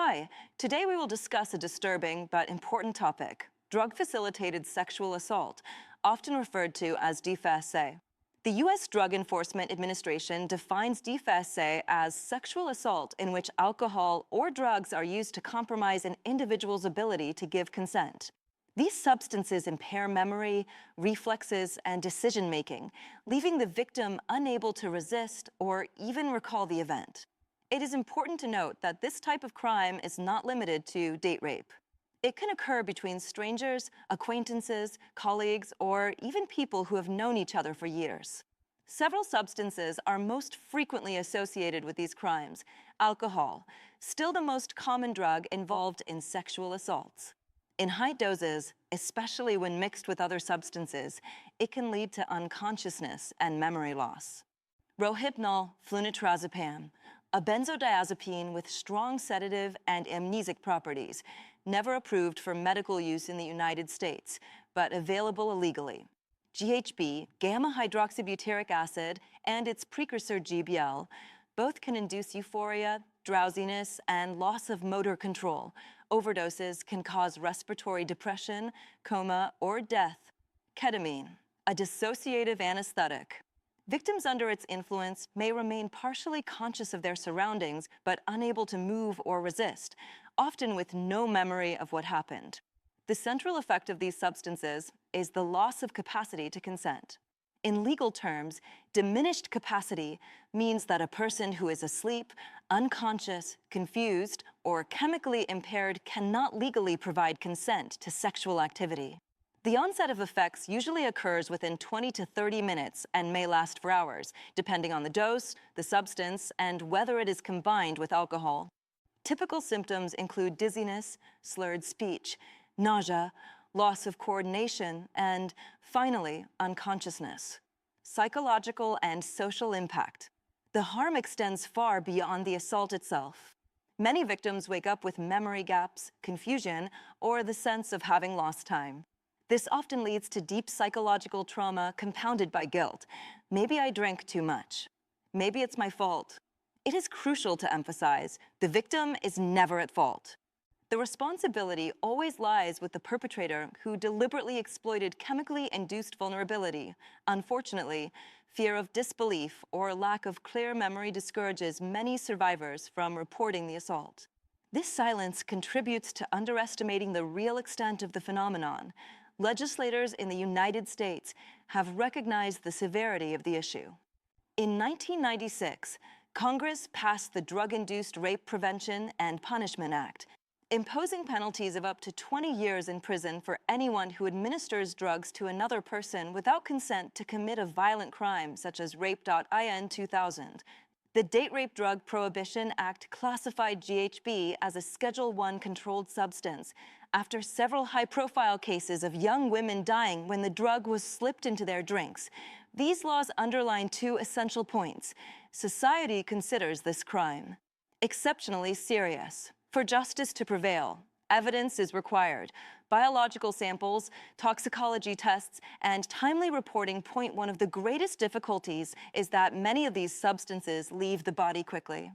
Hi, today we will discuss a disturbing but important topic, drug-facilitated sexual assault, often referred to as DFASA. The U.S. Drug Enforcement Administration defines DFASA as sexual assault in which alcohol or drugs are used to compromise an individual's ability to give consent. These substances impair memory, reflexes, and decision-making, leaving the victim unable to resist or even recall the event. It is important to note that this type of crime is not limited to date rape. It can occur between strangers, acquaintances, colleagues, or even people who have known each other for years. Several substances are most frequently associated with these crimes. Alcohol, still the most common drug involved in sexual assaults. In high doses, especially when mixed with other substances, it can lead to unconsciousness and memory loss. Rohypnol, flunitrazepam, a benzodiazepine with strong sedative and amnesic properties, never approved for medical use in the United States, but available illegally. GHB, gamma-hydroxybutyric acid, and its precursor GBL, both can induce euphoria, drowsiness, and loss of motor control. Overdoses can cause respiratory depression, coma, or death. Ketamine, a dissociative anesthetic. Victims under its influence may remain partially conscious of their surroundings, but unable to move or resist, often with no memory of what happened. The central effect of these substances is the loss of capacity to consent. In legal terms, diminished capacity means that a person who is asleep, unconscious, confused, or chemically impaired cannot legally provide consent to sexual activity. The onset of effects usually occurs within 20 to 30 minutes and may last for hours, depending on the dose, the substance, and whether it is combined with alcohol. Typical symptoms include dizziness, slurred speech, nausea, loss of coordination, and, finally, unconsciousness. Psychological and social impact. The harm extends far beyond the assault itself. Many victims wake up with memory gaps, confusion, or the sense of having lost time. This often leads to deep psychological trauma compounded by guilt. Maybe I drank too much. Maybe it's my fault. It is crucial to emphasize the victim is never at fault. The responsibility always lies with the perpetrator who deliberately exploited chemically induced vulnerability. Unfortunately, fear of disbelief or lack of clear memory discourages many survivors from reporting the assault. This silence contributes to underestimating the real extent of the phenomenon. Legislators in the United States have recognized the severity of the issue. In 1996, Congress passed the Drug-Induced Rape Prevention and Punishment Act, imposing penalties of up to 20 years in prison for anyone who administers drugs to another person without consent to commit a violent crime, such as Rape.in 2000. The Date Rape Drug Prohibition Act classified GHB as a Schedule I controlled substance after several high-profile cases of young women dying when the drug was slipped into their drinks. These laws underline two essential points. Society considers this crime exceptionally serious. For justice to prevail, evidence is required. Biological samples, toxicology tests, and timely reporting point one of the greatest difficulties is that many of these substances leave the body quickly.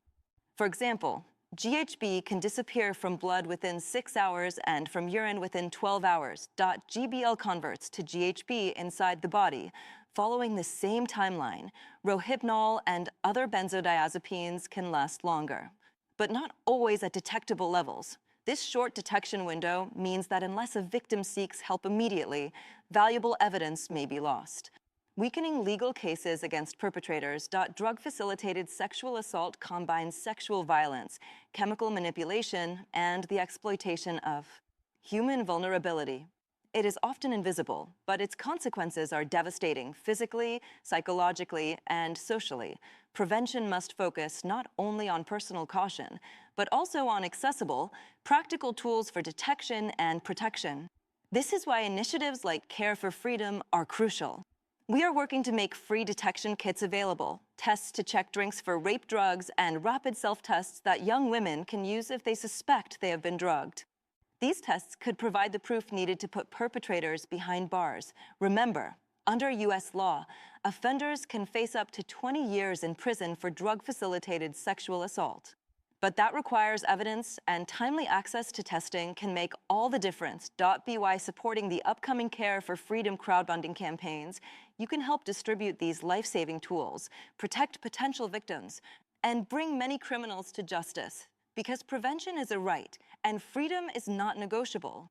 For example, GHB can disappear from blood within 6 hours and from urine within 12 hours. GBL converts to GHB inside the body. Following the same timeline, Rohypnol and other benzodiazepines can last longer, but not always at detectable levels. This short detection window means that unless a victim seeks help immediately, valuable evidence may be lost. Weakening legal cases against perpetrators. Drug-facilitated sexual assault combines sexual violence, chemical manipulation, and the exploitation of human vulnerability. It is often invisible, but its consequences are devastating physically, psychologically, and socially. Prevention must focus not only on personal caution, but also on accessible, practical tools for detection and protection. This is why initiatives like Care for Freedom are crucial. We are working to make free detection kits available, tests to check drinks for rape drugs, and rapid self-tests that young women can use if they suspect they have been drugged. These tests could provide the proof needed to put perpetrators behind bars. Remember, under U.S. law, offenders can face up to 20 years in prison for drug-facilitated sexual assault. But that requires evidence, and timely access to testing can make all the difference. .by supporting the upcoming Care for Freedom crowdfunding campaigns, you can help distribute these life-saving tools, protect potential victims, and bring many criminals to justice. Because prevention is a right, and freedom is not negotiable.